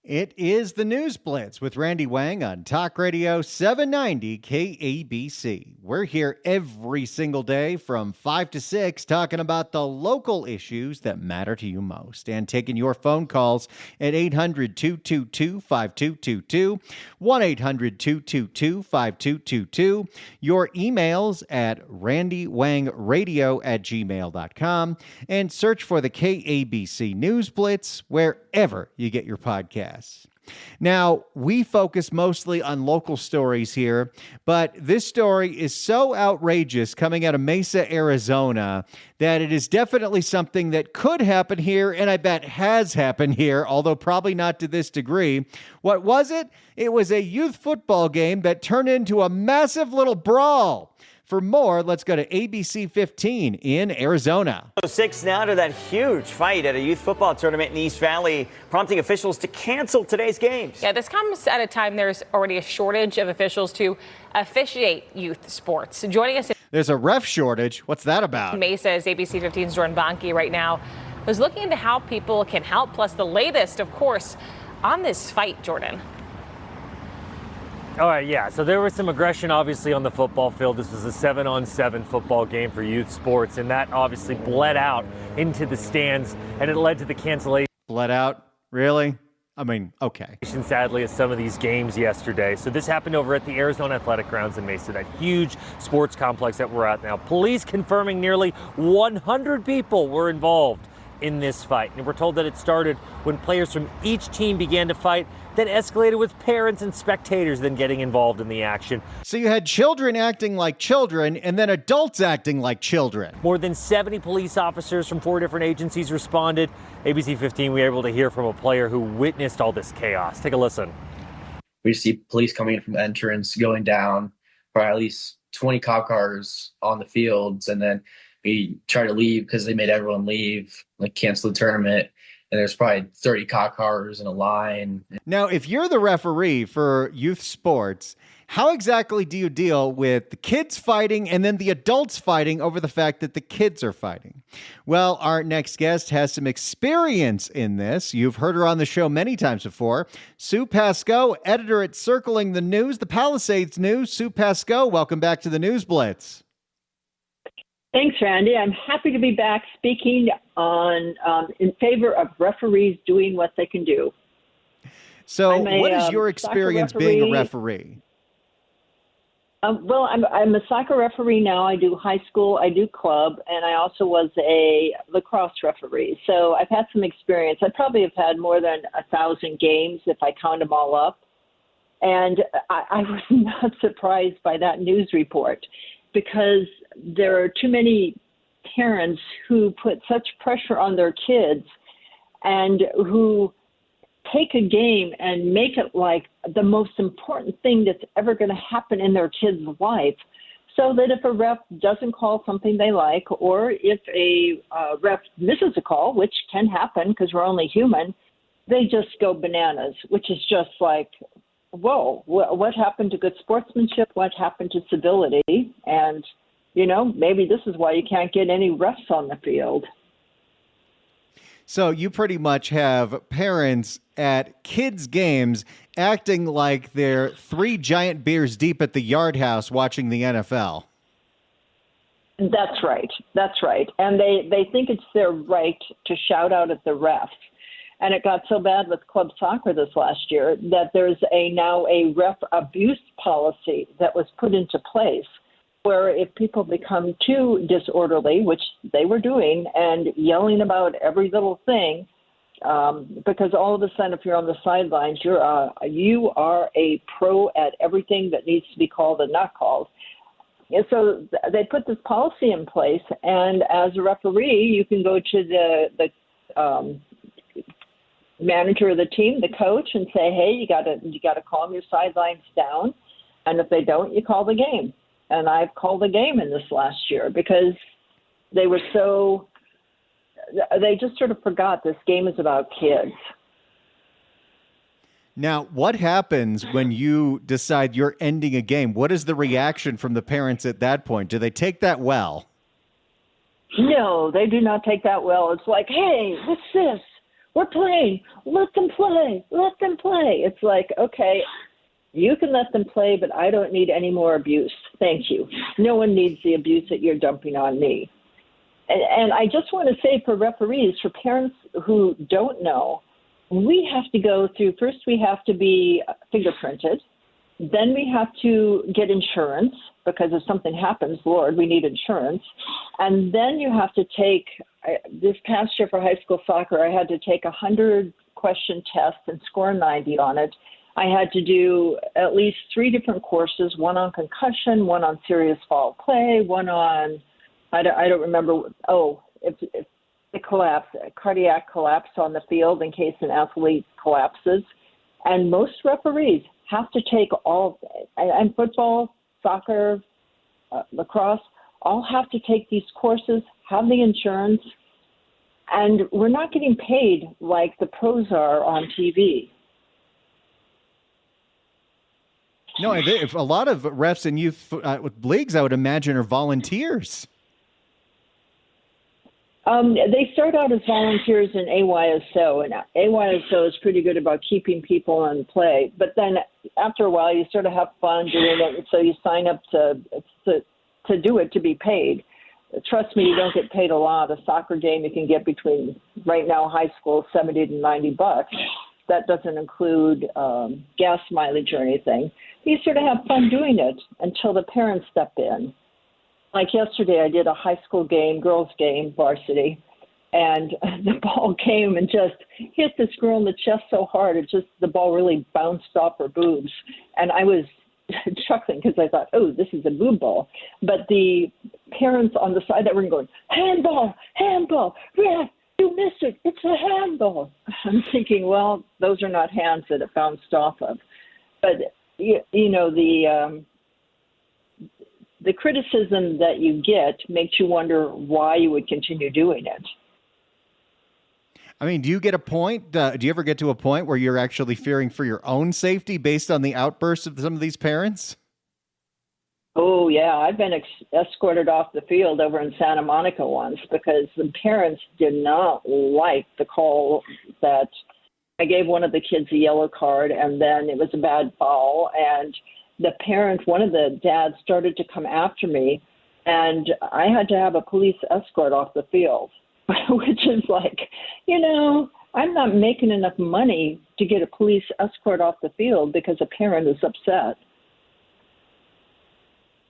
It is the News Blitz with Randy Wang on Talk Radio 790 KABC. We're here every single day from 5 to 6 talking about the local issues that matter to you most and taking your phone calls at 800-222-5222, 1-800-222-5222, your emails at randywangradio@gmail.com, and search for the KABC News Blitz wherever you get your podcasts. Now, we focus mostly on local stories here, but this story is so outrageous coming out of Mesa, Arizona, that it is definitely something that could happen here, and I bet has happened here, although probably not to this degree. What was it? It was a youth football game that turned into a massive little brawl. For more, let's go to ABC 15 in Arizona. 6 now to that huge fight at a youth football tournament in East Valley, prompting officials to cancel today's games. Yeah, this comes at a time there's already a shortage of officials to officiate youth sports. Joining us, there's a ref shortage. What's that about? Mesa's ABC 15's Jordan Bonke right now was looking into how people can help, plus the latest, of course, on this fight, Jordan. All right, yeah, so there was some aggression, obviously, on the football field. This was a 7-on-7 football game for youth sports, and that obviously bled out into the stands, and it led to the cancellation. Bled out? Really? I mean, okay. Sadly, at some of these games yesterday. So this happened over at the Arizona Athletic Grounds in Mesa, that huge sports complex that we're at now. Police confirming nearly 100 people were involved in this fight. And we're told that it started when players from each team began to fight, that escalated with parents and spectators then getting involved in the action. So you had children acting like children and then adults acting like children. More than 70 police officers from 4 different agencies responded. ABC 15, we were able to hear from a player who witnessed all this chaos. Take a listen. We see police coming in from the entrance, going down, for at least 20 cop cars on the fields, and then we try to leave because they made everyone leave, like cancel the tournament. And there's probably 30 cop cars in a line. Now, if you're the referee for youth sports, how exactly do you deal with the kids fighting and then the adults fighting over the fact that the kids are fighting? Well, our next guest has some experience in this. You've heard her on the show many times before. Sue Pascoe, editor at Circling the News, the Palisades News. Sue Pascoe, welcome back to the News Blitz. Thanks, Randy. I'm happy to be back speaking on in favor of referees doing what they can do. So what is your experience being a referee? Well, I'm a soccer referee now. I do high school, I do club, and I also was a lacrosse referee. So I've had some experience. I probably have had more than 1,000 games if I count them all up. And I was not surprised by that news report, because there are too many parents who put such pressure on their kids and who take a game and make it like the most important thing that's ever going to happen in their kid's life, so that if a ref doesn't call something they like, or if a ref misses a call, which can happen because we're only human, they just go bananas, which is just like, whoa, what happened to good sportsmanship? What happened to civility? And, you know, maybe this is why you can't get any refs on the field. So you pretty much have parents at kids' games acting like they're 3 giant beers deep at the Yard House watching the NFL. That's right. That's right. And they think it's their right to shout out at the refs. And it got so bad with club soccer this last year that there's now a ref abuse policy that was put into place, where if people become too disorderly, which they were doing, and yelling about every little thing, because all of a sudden, if you're on the sidelines, you are a pro at everything that needs to be called and not called. And so they put this policy in place, and as a referee, you can go to the manager of the team, the coach, and say, hey, you got to calm your sidelines down. And if they don't, you call the game. And I've called a game in this last year because they just sort of forgot this game is about kids. Now, what happens when you decide you're ending a game? What is the reaction from the parents at that point? Do they take that well? No, they do not take that well. It's like, hey, what's this? we're playing. Let them play. Let them play. It's like, okay, you can let them play, but I don't need any more abuse. Thank you. No one needs the abuse that you're dumping on me. And I just want to say for referees, for parents who don't know, we have to go through, first we have to be fingerprinted. Then we have to get insurance because if something happens, Lord, we need insurance. And then you have to take, this past year for high school soccer, I had to take 100 question test and score 90 on it. I had to do at least 3 different courses, one on concussion, one on serious foul play, one on, I don't remember, if the collapse, cardiac collapse on the field in case an athlete collapses. And most referees have to take all, and football, soccer, lacrosse, all have to take these courses, have the insurance, and we're not getting paid like the pros are on TV. No, if a lot of refs in youth leagues, I would imagine, are volunteers. They start out as volunteers in AYSO, and AYSO is pretty good about keeping people in play. But then after a while, you sort of have fun doing it, and so you sign up to do it to be paid. Trust me, you don't get paid a lot. A soccer game you can get between, right now, high school, $70 to $90. That doesn't include gas mileage or anything. You sort of have fun doing it until the parents step in. Like yesterday, I did a high school game, girls game, varsity, and the ball came and just hit this girl in the chest so hard, the ball really bounced off her boobs. And I was chuckling because I thought, oh, this is a boob ball. But the parents on the side that were going, handball, ref, you missed it, it's a handball. I'm thinking, well, those are not hands that it bounced off of. But, you know, the criticism that you get makes you wonder why you would continue doing it. I mean, do you get a point? Do you ever get to a point where you're actually fearing for your own safety based on the outbursts of some of these parents? Oh, yeah. I've been escorted off the field over in Santa Monica once because the parents did not like the call that I gave one of the kids a yellow card, and then it was a bad foul, and the parent, one of the dads, started to come after me, and I had to have a police escort off the field, which is like, you know, I'm not making enough money to get a police escort off the field because a parent is upset.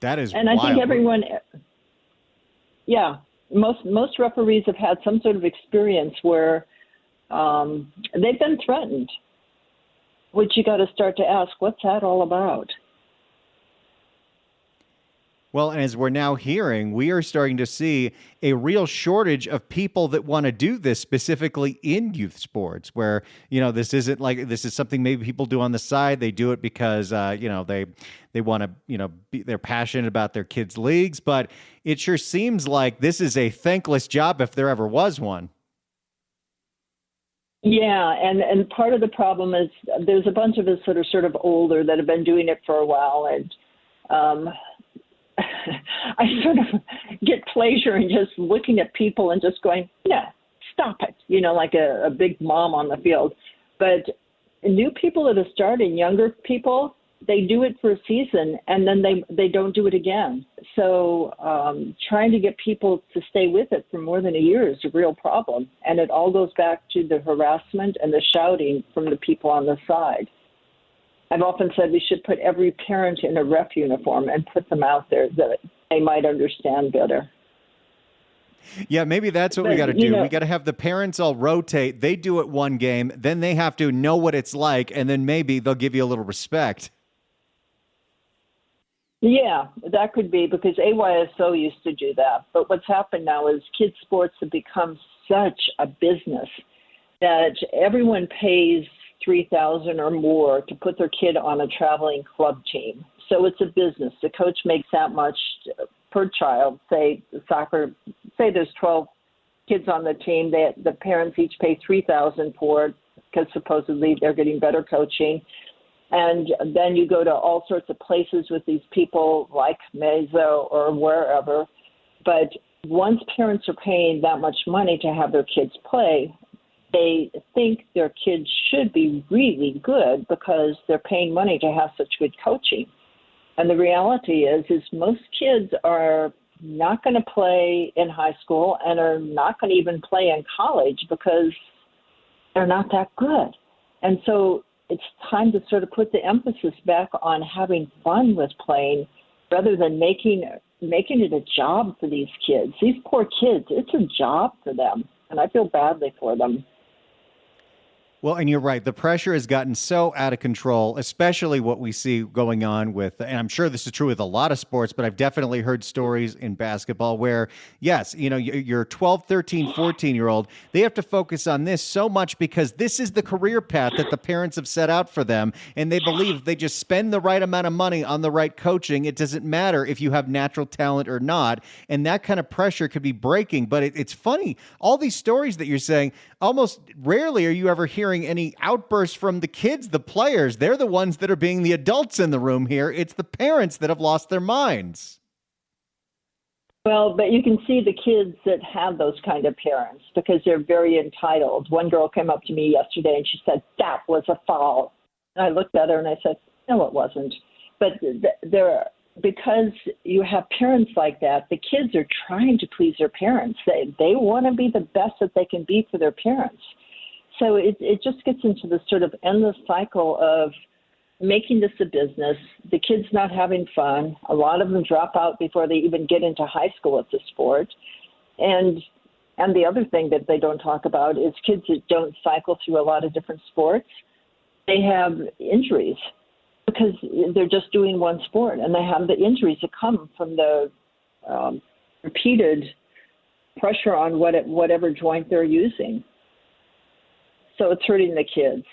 That is and wild. I think everyone, yeah, most referees have had some sort of experience where they've been threatened, which you got to start to ask, what's that all about? Well, and as we're now hearing, we are starting to see a real shortage of people that want to do this specifically in youth sports where, you know, this isn't like, this is something maybe people do on the side. They do it because, you know, they want to, you know, they're passionate about their kids' leagues, but it sure seems like this is a thankless job if there ever was one. Yeah, and part of the problem is there's a bunch of us that are sort of older that have been doing it for a while, and I sort of get pleasure in just looking at people and just going, no, stop it, you know, like a big mom on the field. But new people that are starting, younger people, they do it for a season and then they don't do it again. So trying to get people to stay with it for more than a year is a real problem. And it all goes back to the harassment and the shouting from the people on the side. I've often said we should put every parent in a ref uniform and put them out there that they might understand better. Yeah, maybe that's what we got to do. We got to have the parents all rotate. They do it one game, then they have to know what it's like, and then maybe they'll give you a little respect. Yeah, that could be, because AYSO used to do that. But what's happened now is kids' sports have become such a business that everyone pays $3,000 or more to put their kid on a traveling club team. So it's a business. The coach makes that much per child. Say soccer, say there's 12 kids on the team. The parents each pay $3,000 for it because supposedly they're getting better coaching. And then you go to all sorts of places with these people like Mesa or wherever. But once parents are paying that much money to have their kids play, they think their kids should be really good because they're paying money to have such good coaching. And the reality is most kids are not going to play in high school and are not going to even play in college because they're not that good. And so it's time to sort of put the emphasis back on having fun with playing rather than making it a job for these kids. These poor kids, it's a job for them, and I feel badly for them. Well, and you're right. The pressure has gotten so out of control, especially what we see going on with, and I'm sure this is true with a lot of sports, but I've definitely heard stories in basketball where, yes, your 12, 13, 14-year-old, they have to focus on this so much because this is the career path that the parents have set out for them. And they believe if they just spend the right amount of money on the right coaching, it doesn't matter if you have natural talent or not. And that kind of pressure could be breaking. But it's funny, all these stories that you're saying, almost rarely are you ever hearing any outbursts from the kids, the players. They're the ones that are being the adults in the room here. It's the parents that have lost their minds. Well, but you can see the kids that have those kind of parents because they're very entitled. One girl came up to me yesterday and she said, "That was a foul." And I looked at her and I said, "No, it wasn't." But because you have parents like that, the kids are trying to please their parents. They want to be the best that they can be for their parents. So it just gets into this sort of endless cycle of making this a business, the kids not having fun. A lot of them drop out before they even get into high school at the sport. And the other thing that they don't talk about is kids that don't cycle through a lot of different sports, they have injuries because they're just doing one sport, and they have the injuries that come from the repeated pressure on whatever joint they're using. So it's hurting the kids.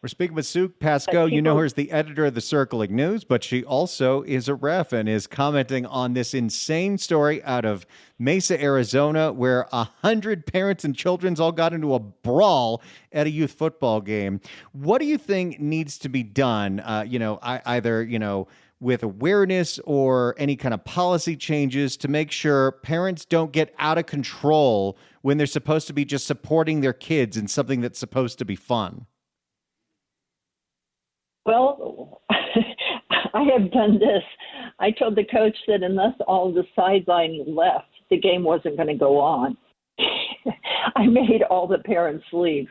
We're speaking with Sue Pascoe. You know her as the editor of the Circling News, but she also is a ref and is commenting on this insane story out of Mesa, Arizona, where 100 parents and children all got into a brawl at a youth football game. What do you think needs to be done? Either with awareness or any kind of policy changes to make sure parents don't get out of control when they're supposed to be just supporting their kids in something that's supposed to be fun? Well, I have done this. I told the coach that unless all of the sideline left, the game wasn't going to go on. I made all the parents leave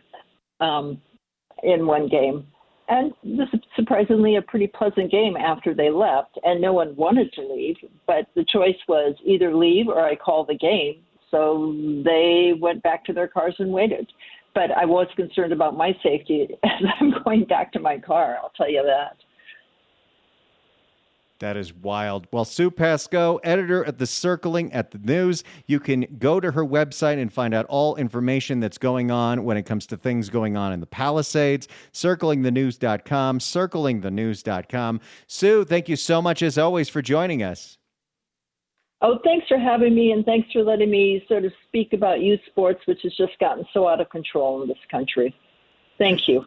in one game. And this is surprisingly a pretty pleasant game after they left, and no one wanted to leave. But the choice was either leave or I call the game. So they went back to their cars and waited. But I was concerned about my safety as I'm going back to my car, I'll tell you that. That is wild. Well, Sue Pascoe, editor at the Circling at the News. You can go to her website and find out all information that's going on when it comes to things going on in the Palisades. Circlingthenews.com, circlingthenews.com. Sue, thank you so much, as always, for joining us. Oh, thanks for having me, and thanks for letting me sort of speak about youth sports, which has just gotten so out of control in this country. Thank you.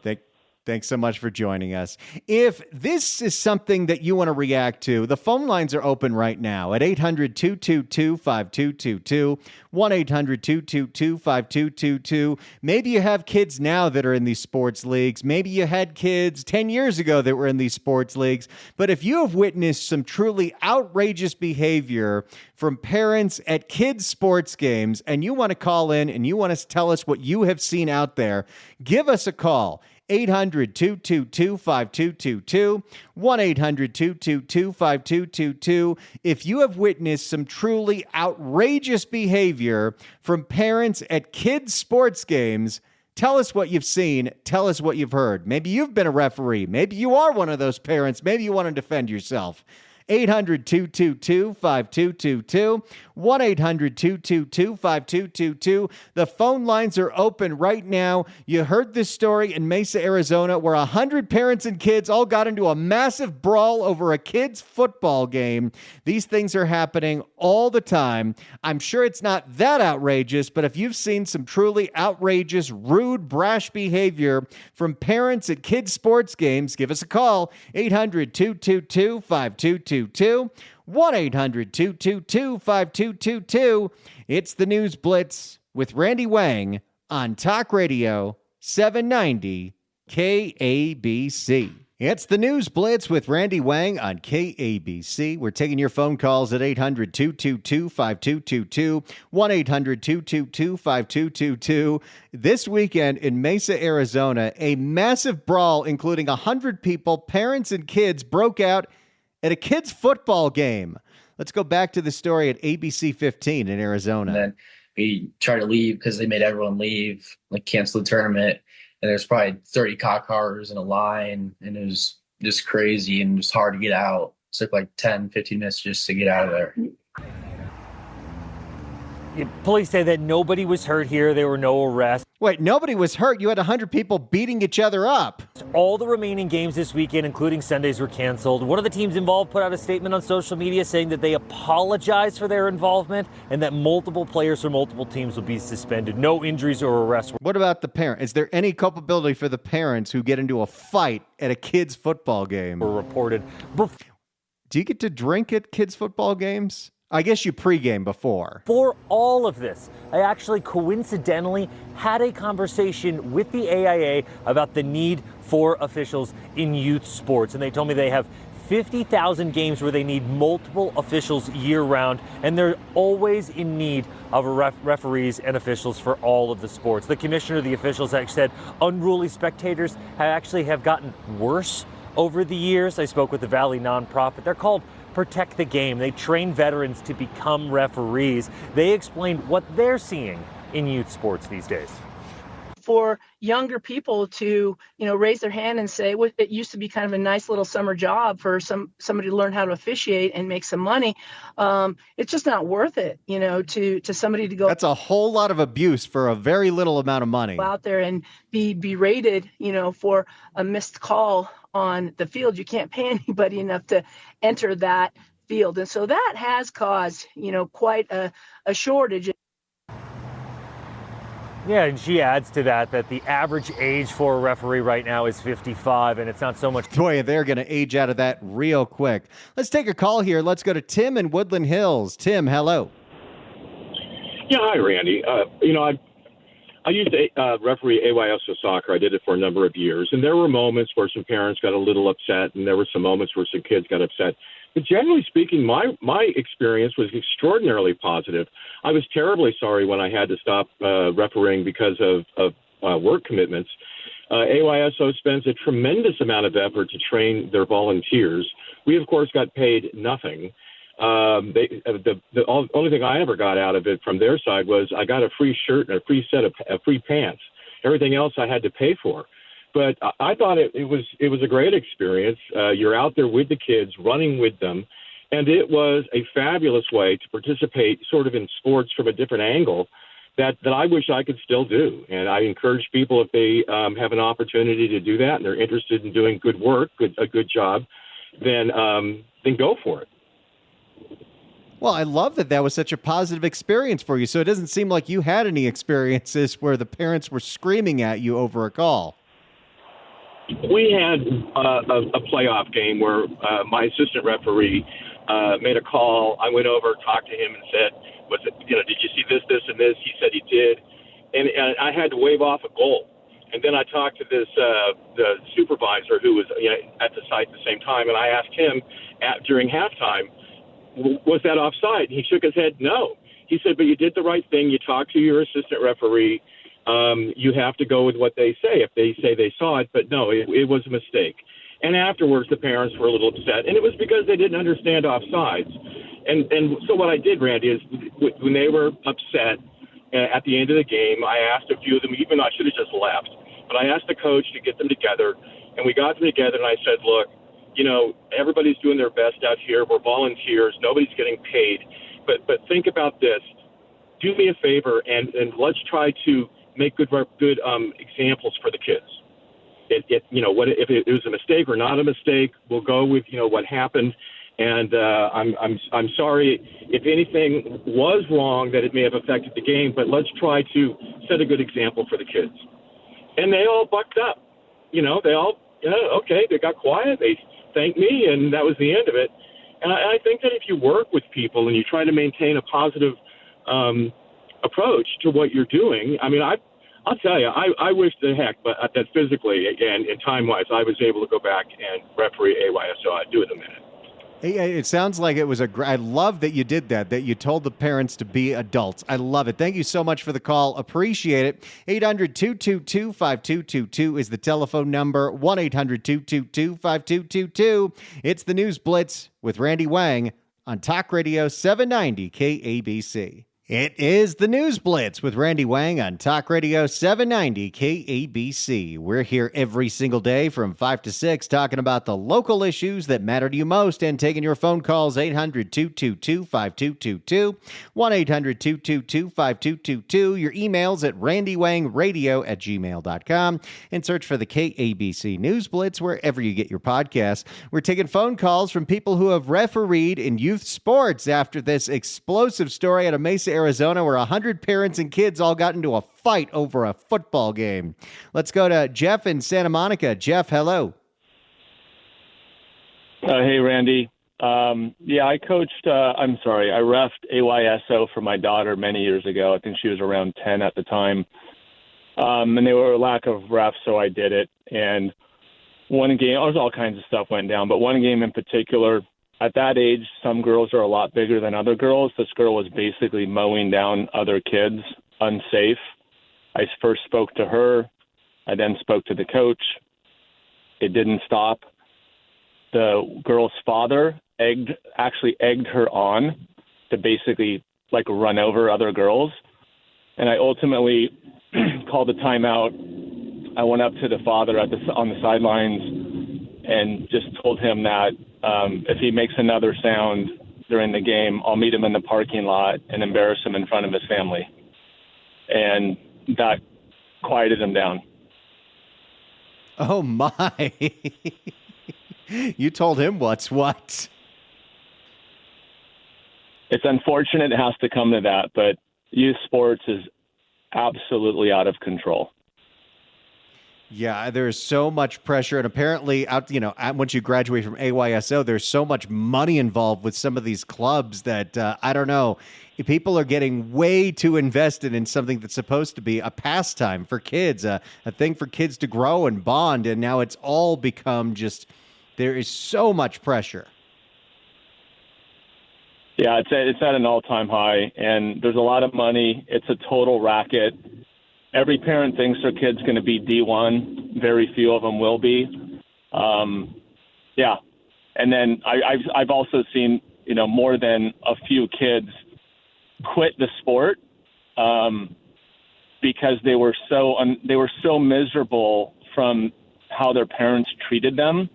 Thanks so much for joining us. If this is something that you want to react to, the phone lines are open right now at 800-222-5222, 1-800-222-5222. Maybe you have kids now that are in these sports leagues. Maybe you had kids 10 years ago that were in these sports leagues. But if you have witnessed some truly outrageous behavior from parents at kids' sports games and you want to call in and you want to tell us what you have seen out there, give us a call. 800-222-5222, 1-800-222-5222. If you have witnessed some truly outrageous behavior from parents at kids' sports games, tell us what you've seen. Tell us what you've heard. Maybe you've been a referee. Maybe you are one of those parents. Maybe you want to defend yourself. 800-222-5222, 1-800-222-5222. The phone lines are open right now. You heard this story in Mesa, Arizona, where 100 parents and kids all got into a massive brawl over a kids' football game. These things are happening all the time. I'm sure it's not that outrageous, but if you've seen some truly outrageous, rude, brash behavior from parents at kids' sports games, give us a call. 800-222-5222. 1-800-222-5222. It's the News Blitz with Randy Wang on Talk Radio 790 KABC. It's the News Blitz with Randy Wang on KABC. We're taking your phone calls at 800-222-5222, 1-800-222-5222. This weekend in Mesa, Arizona, a massive brawl including 100 people, parents and kids, broke out at a kids' football game. Let's go back to the story at ABC 15 in Arizona. And then we tried to leave because they made everyone leave, like cancel the tournament. And there's probably 30 cop cars in a line, and it was just crazy and just hard to get out. It took like 10, 15 minutes just to get out of there. Police say that nobody was hurt here. There were no arrests. Wait, nobody was hurt? You had 100 people beating each other up. All the remaining games this weekend, including Sundays, were canceled. One of the teams involved put out a statement on social media saying that they apologize for their involvement and that multiple players from multiple teams will be suspended. No injuries or arrests. What about the parent? Is there any culpability for the parents who get into a fight at a kids' football game? Were reported. Do you get to drink at kids' football games? I guess you pregame before. For all of this, I actually coincidentally had a conversation with the AIA about the need for officials in youth sports. And they told me they have 50,000 games where they need multiple officials year-round, and they're always in need of referees and officials for all of the sports. The commissioner of the officials actually said unruly spectators have gotten worse over the years. I spoke with the Valley nonprofit. They're called Protect the Game. They train veterans to become referees. They explained what they're seeing in youth sports these days. For younger people to, raise their hand and say, well, it used to be kind of a nice little summer job for somebody to learn how to officiate and make some money. It's just not worth it, to somebody to go. That's a whole lot of abuse for a very little amount of money. Out there and be berated, for a missed call on the field. You can't pay anybody enough to enter that field. And so that has caused, quite a shortage. Yeah, and she adds to that the average age for a referee right now is 55, and it's not so much. Boy, they're going to age out of that real quick. Let's take a call here. Let's go to Tim in Woodland Hills. Tim, hello. Yeah, hi, Randy. I used to referee AYSO soccer. I did it for a number of years, and there were moments where some parents got a little upset, and there were some moments where some kids got upset. But generally speaking, my experience was extraordinarily positive. I was terribly sorry when I had to stop refereeing because of work commitments. AYSO spends a tremendous amount of effort to train their volunteers. We, of course, got paid nothing. The only thing I ever got out of it from their side was I got a free shirt and a free set of free pants. Everything else I had to pay for. But I thought it was a great experience. You're out there with the kids, running with them, and it was a fabulous way to participate sort of in sports from a different angle that I wish I could still do. And I encourage people, if they have an opportunity to do that and they're interested in doing good work, a good job, then go for it. Well, I love that was such a positive experience for you. So it doesn't seem like you had any experiences where the parents were screaming at you over a call. We had a playoff game where my assistant referee made a call. I went over, talked to him, and said, did you see this, and this? He said he did. And I had to wave off a goal. And then I talked to the supervisor who was at the site at the same time, and I asked him during halftime, was that offside? He shook his head, no. He said, but you did the right thing. You talked to your assistant referee. You have to go with what they say if they say they saw it. But no, it was a mistake. And afterwards, the parents were a little upset. And it was because they didn't understand offsides. And so what I did, Randy, is when they were upset at the end of the game, I asked a few of them, even though I should have just left. But I asked the coach to get them together. And we got them together, and I said, look, everybody's doing their best out here. We're volunteers. Nobody's getting paid. But think about this. Do me a favor, and let's try to make good examples for the kids. If it was a mistake or not a mistake, we'll go with what happened. And I'm sorry if anything was wrong that it may have affected the game, but let's try to set a good example for the kids. And they all bucked up. They all okay. They got quiet. They thanked me, and that was the end of it. And I think that if you work with people and you try to maintain a positive approach to what you're doing. I mean, I'll tell you, I wish the heck, but that physically and time-wise, I was able to go back and referee AYSO. I'd do it in a minute. It sounds like it was I love that you did that you told the parents to be adults. I love it. Thank you so much for the call. Appreciate it. 800-222-5222 is the telephone number. 1-800-222-5222. It's the News Blitz with Randy Wang on Talk Radio 790 KABC. It is the News Blitz with Randy Wang on Talk Radio 790 KABC. We're here every single day from 5 to 6 talking about the local issues that matter to you most and taking your phone calls 800-222-5222, 1-800-222-5222, your emails at randywangradio@gmail.com, and search for the KABC News Blitz wherever you get your podcasts. We're taking phone calls from people who have refereed in youth sports after this explosive story out of Mesa, Arizona, where 100 parents and kids all got into a fight over a football game. Let's go to Jeff in Santa Monica. Jeff, hello. Hey, Randy. I coached, I refed AYSO for my daughter many years ago. I think she was around 10 at the time. And they were a lack of refs, so I did it. And one game, there's all kinds of stuff went down, but one game in particular, at that age, some girls are a lot bigger than other girls. This girl was basically mowing down other kids, unsafe. I first spoke to her. I then spoke to the coach. It didn't stop. The girl's father actually egged her on to basically run over other girls. And I ultimately called a timeout. I went up to the father on the sidelines and just told him that if he makes another sound during the game, I'll meet him in the parking lot and embarrass him in front of his family. And that quieted him down. Oh, my. You told him what's what. It's unfortunate it has to come to that, but youth sports is absolutely out of control. Yeah, there's so much pressure, and apparently, once you graduate from AYSO, there's so much money involved with some of these clubs that I don't know. People are getting way too invested in something that's supposed to be a pastime for kids, a thing for kids to grow and bond, and now it's all become there is so much pressure. Yeah, it's at an all-time high, and there's a lot of money. It's a total racket. Every parent thinks their kid's going to be D1. Very few of them will be. And then I've also seen more than a few kids quit the sport because they were so miserable from how their parents treated them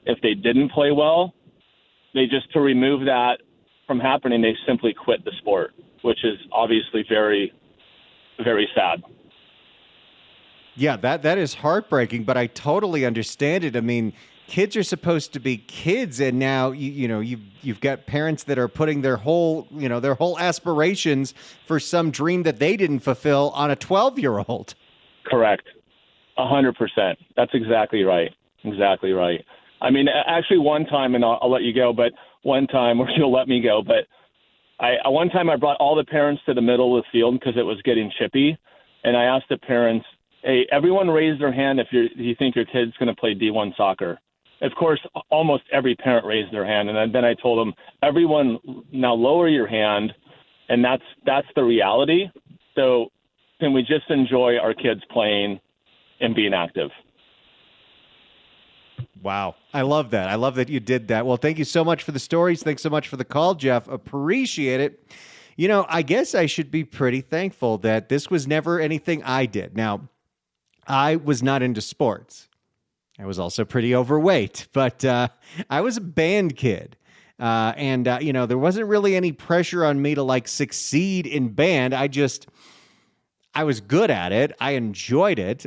if they didn't play well. To remove that from happening, they simply quit the sport, which is obviously very, very sad. Yeah, that is heartbreaking, but I totally understand it. I mean, kids are supposed to be kids, and now you've got parents that are putting their whole aspirations for some dream that they didn't fulfill on a 12-year-old. Correct. 100%. That's exactly right. Exactly right. I mean, actually, one time, and I'll let you go, but one time, or you'll let me go, but one time I brought all the parents to the middle of the field because it was getting chippy, and I asked the parents, hey, everyone raise their hand if you think your kid's going to play D1 soccer. Of course, almost every parent raised their hand, and then I told them, everyone now lower your hand, and that's the reality. So can we just enjoy our kids playing and being active? Wow. I love that. I love that you did that. Well, thank you so much for the stories. Thanks so much for the call, Jeff. Appreciate it. I guess I should be pretty thankful that this was never anything I did. Now, I was not into sports. I was also pretty overweight, but I was a band kid. And there wasn't really any pressure on me to succeed in band. I was good at it. I enjoyed it,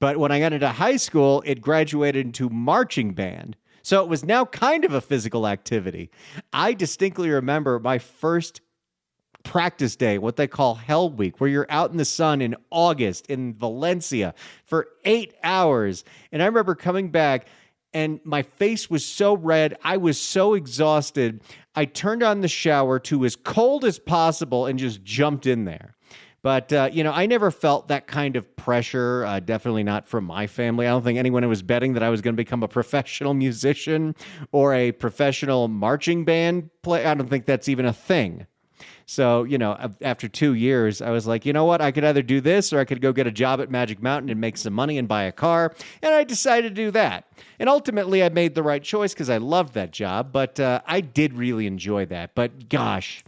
but when I got into high school, it graduated into marching band. So it was now kind of a physical activity. I distinctly remember my first practice day, what they call Hell Week, where you're out in the sun in August in Valencia for 8 hours. And I remember coming back and my face was so red. I was so exhausted. I turned on the shower to as cold as possible and just jumped in there. But, I never felt that kind of pressure, definitely not from my family. I don't think anyone was betting that I was going to become a professional musician or a professional marching band player. I don't think that's even a thing. So, after 2 years, I was like, you know what? I could either do this or I could go get a job at Magic Mountain and make some money and buy a car. And I decided to do that. And ultimately, I made the right choice because I loved that job. But I did really enjoy that. But gosh,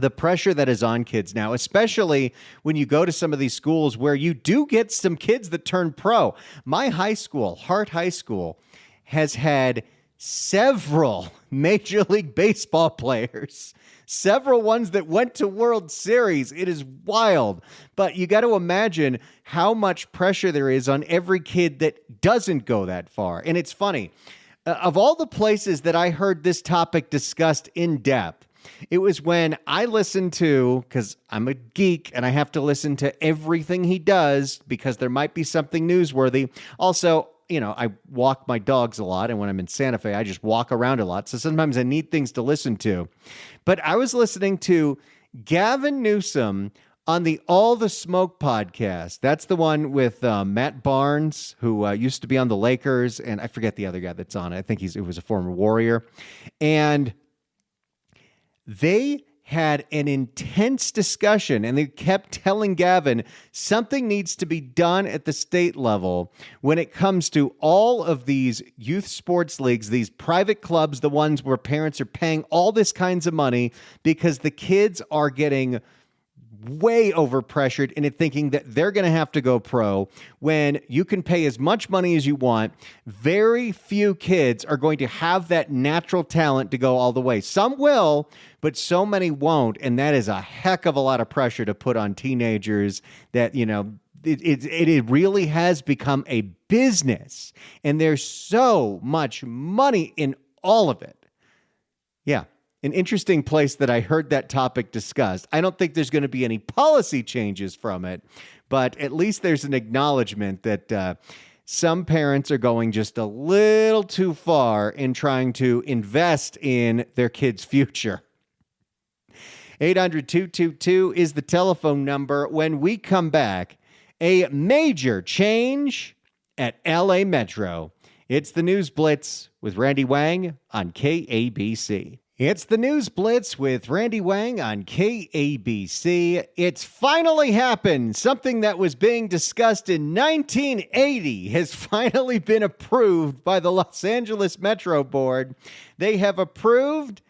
the pressure that is on kids now, especially when you go to some of these schools where you do get some kids that turn pro. My high school, Hart High School, has had several Major League Baseball players, several ones that went to World Series. It is wild. But you got to imagine how much pressure there is on every kid that doesn't go that far. And it's funny. Of all the places that I heard this topic discussed in depth, it was when I listened to, because I'm a geek and I have to listen to everything he does because there might be something newsworthy. Also, I walk my dogs a lot, and when I'm in Santa Fe, I just walk around a lot. So sometimes I need things to listen to. But I was listening to Gavin Newsom on the All the Smoke podcast. That's the one with Matt Barnes, who used to be on the Lakers, and I forget the other guy that's on it. I think it was a former Warrior. And they had an intense discussion, and they kept telling Gavin something needs to be done at the state level when it comes to all of these youth sports leagues, these private clubs, the ones where parents are paying all this kinds of money because the kids are getting way overpressured into thinking that they're going to have to go pro when you can pay as much money as you want. Very few kids are going to have that natural talent to go all the way. Some will, but so many won't. And that is a heck of a lot of pressure to put on teenagers that, it really has become a business, and there's so much money in all of it. Yeah. An interesting place that I heard that topic discussed. I don't think there's going to be any policy changes from it, but at least there's an acknowledgement that some parents are going just a little too far in trying to invest in their kids' future. 800-222 is the telephone number. When we come back, a major change at LA Metro. It's the News Blitz with Randy Wang on KABC. It's the News Blitz with Randy Wang on KABC. It's finally happened. Something that was being discussed in 1980 has finally been approved by the Los Angeles Metro Board. They have approved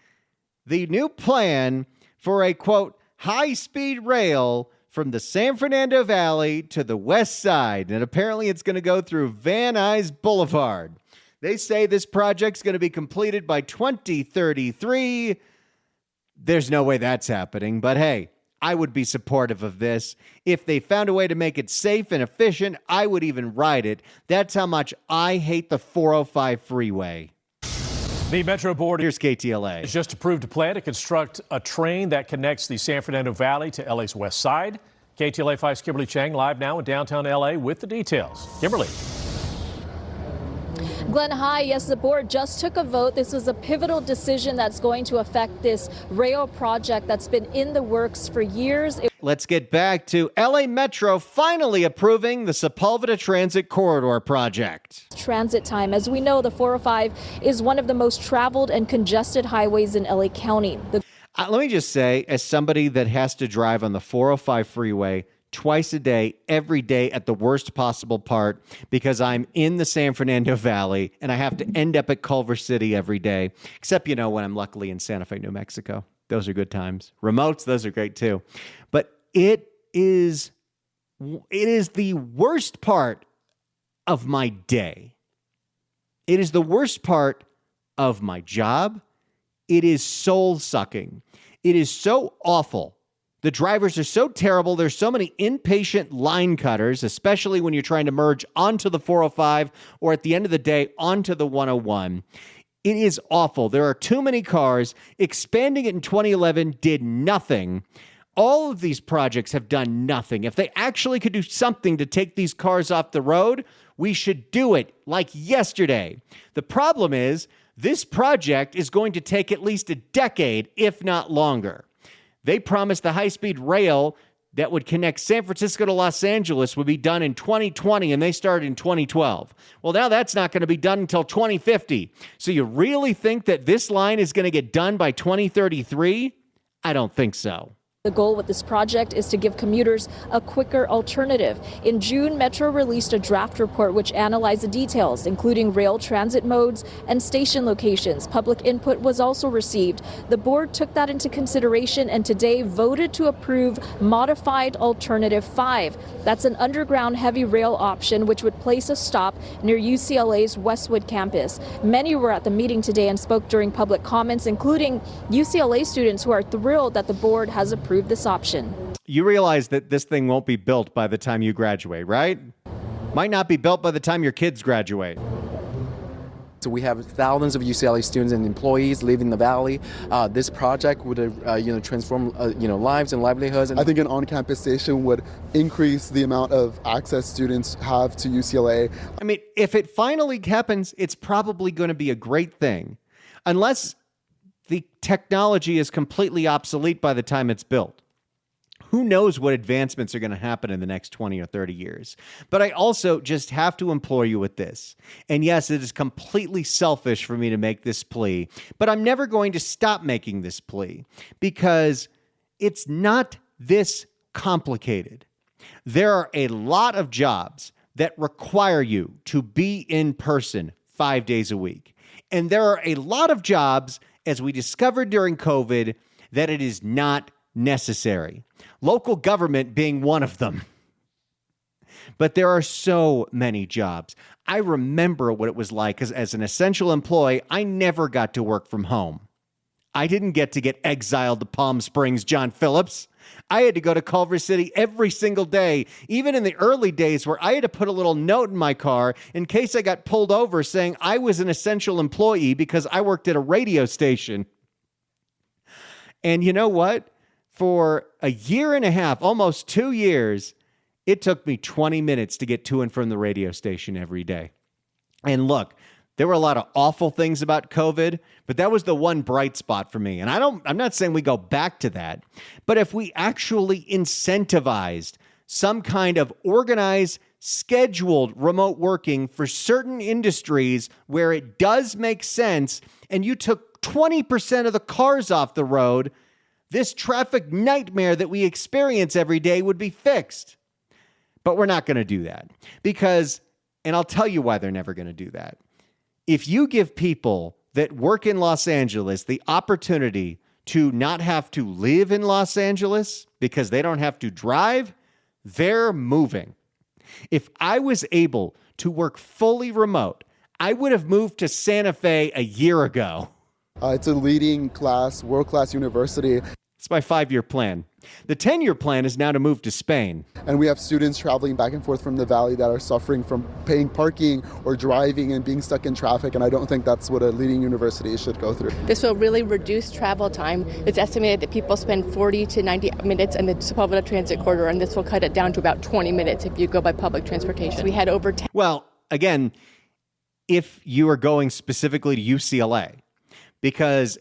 the new plan for a, quote, high-speed rail from the San Fernando Valley to the west side. And apparently it's going to go through Van Nuys Boulevard. They say this project's going to be completed by 2033. There's no way that's happening, but hey, I would be supportive of this. If they found a way to make it safe and efficient, I would even ride it. That's how much I hate the 405 freeway. The Metro Board Here's KTLA. has just approved a plan to construct a train that connects the San Fernando Valley to LA's west side. KTLA 5's Kimberly Chang live now in downtown LA with the details. Kimberly. Glenn, hi. Yes, the board just took a vote. This is a pivotal decision that's going to affect this rail project that's been in the works for years. Let's get back to LA Metro finally approving the Sepulveda Transit Corridor project. Transit time. As we know, the 405 is one of the most traveled and congested highways in LA County. Let me just say, as somebody that has to drive on the 405 freeway twice a day, every day at the worst possible part, because I'm in the San Fernando Valley and I have to end up at Culver City every day, except, when I'm luckily in Santa Fe, New Mexico. Those are good times. Remotes, those are great too. But it is the worst part of my day. It is the worst part of my job. It is soul-sucking. It is so awful. The drivers are so terrible. There's so many impatient line cutters, especially when you're trying to merge onto the 405 or at the end of the day onto the 101. It is awful. There are too many cars. Expanding it in 2011 did nothing. all of these projects have done nothing. If they actually could do something to take these cars off the road, we should do it like yesterday. The problem is this project is going to take at least a decade, if not longer. They promised the high-speed rail that would connect San Francisco to Los Angeles would be done in 2020, and they started in 2012. Well, now that's not going to be done until 2050. So you really think that this line is going to get done by 2033? I don't think so. The goal with this project is to give commuters a quicker alternative. In June, Metro released a draft report which analyzed the details, including rail transit modes and station locations. Public input was also received. The board took that into consideration and today voted to approve modified Alternative 5. That's an underground heavy rail option which would place a stop near UCLA's Westwood campus. Many were at the meeting today and spoke during public comments, including UCLA students who are thrilled that the board has approved this option. You realize that this thing won't be built by the time you graduate, right? Might not be built by the time your kids graduate. So we have thousands of UCLA students and employees living in the valley. This project would, transform, lives and livelihoods. I think an on-campus station would increase the amount of access students have to UCLA. I mean, if it finally happens, it's probably going to be a great thing, unless the technology is completely obsolete by the time it's built. Who knows what advancements are going to happen in the next 20 or 30 years. But I also just have to implore you with this. And yes, it is completely selfish for me to make this plea, but I'm never going to stop making this plea because it's not this complicated. There are a lot of jobs that require you to be in person 5 days a week. And there are a lot of jobs, as we discovered during COVID, that it is not necessary. Local government being one of them. But there are so many jobs. I remember what it was like as an essential employee. I never got to work from home. I didn't get exiled to Palm Springs, John Phillips. I had to go to Culver City every single day, even in the early days where I had to put a little note in my car in case I got pulled over saying I was an essential employee because I worked at a radio station. And you know what? For a year and a half, almost 2 years, it took me 20 minutes to get to and from the radio station every day. And look, there were a lot of awful things about COVID, but that was the one bright spot for me. And I'm not saying we go back to that, but if we actually incentivized some kind of organized, scheduled remote working for certain industries where it does make sense, and you took 20% of the cars off the road, this traffic nightmare that we experience every day would be fixed. But we're not going to do that because, and I'll tell you why they're never going to do that. If you give people that work in Los Angeles the opportunity to not have to live in Los Angeles because they don't have to drive, they're moving. If I was able to work fully remote, I would have moved to Santa Fe a year ago. It's a leading class, world-class university. It's my 5-year plan. The 10-year plan is now to move to Spain. And we have students traveling back and forth from the valley that are suffering from paying parking or driving and being stuck in traffic. And I don't think that's what a leading university should go through. This will really reduce travel time. It's estimated that people spend 40 to 90 minutes in the public transit corridor, and this will cut it down to about 20 minutes if you go by public transportation. We had over 10. Well, again, if you are going specifically to UCLA, because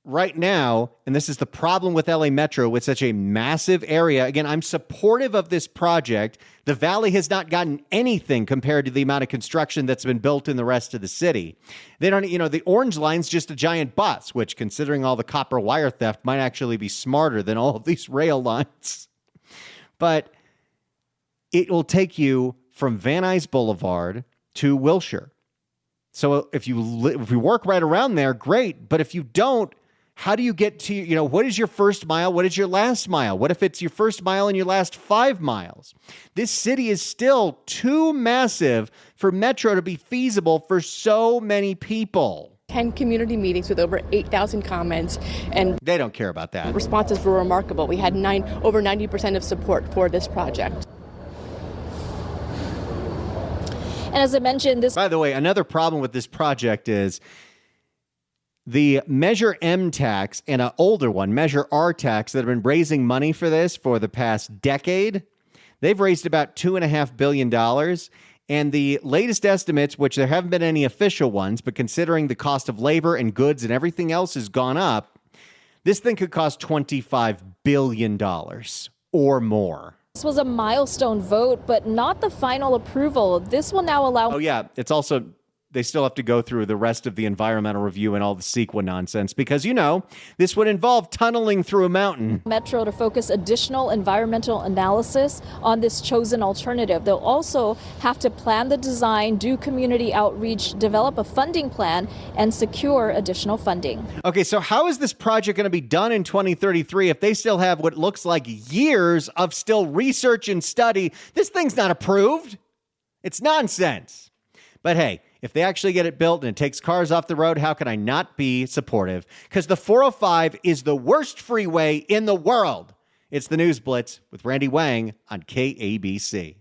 right now, and this is the problem with LA Metro with such a massive area. Again, I'm supportive of this project. The Valley has not gotten anything compared to the amount of construction that's been built in the rest of the city. They don't, the Orange Line's just a giant bus, which considering all the copper wire theft might actually be smarter than all of these rail lines. But it will take you from Van Nuys Boulevard to Wilshire. So if you work right around there, great. But if you don't, how do you get to, what is your first mile? What is your last mile? What if it's your first mile and your last 5 miles? This city is still too massive for Metro to be feasible for so many people. 10 community meetings with over 8,000 comments, and they don't care about that. Responses were remarkable. We had over 90% of support for this project. And as I mentioned, By the way, another problem with this project is The Measure M tax and an older one, Measure R tax, that have been raising money for this for the past decade, they've raised about $2.5 billion. And the latest estimates, which there haven't been any official ones, but considering the cost of labor and goods and everything else has gone up, this thing could cost $25 billion or more. This was a milestone vote, but not the final approval. This will now allow... Oh, yeah. It's also... They still have to go through the rest of the environmental review and all the CEQA nonsense because, this would involve tunneling through a mountain. Metro to focus additional environmental analysis on this chosen alternative. They'll also have to plan the design, do community outreach, develop a funding plan, and secure additional funding. Okay, so how is this project going to be done in 2033 if they still have what looks like years of still research and study? This thing's not approved. It's nonsense. But hey, if they actually get it built and it takes cars off the road, how can I not be supportive? Because the 405 is the worst freeway in the world. It's the News Blitz with Randy Wang on KABC.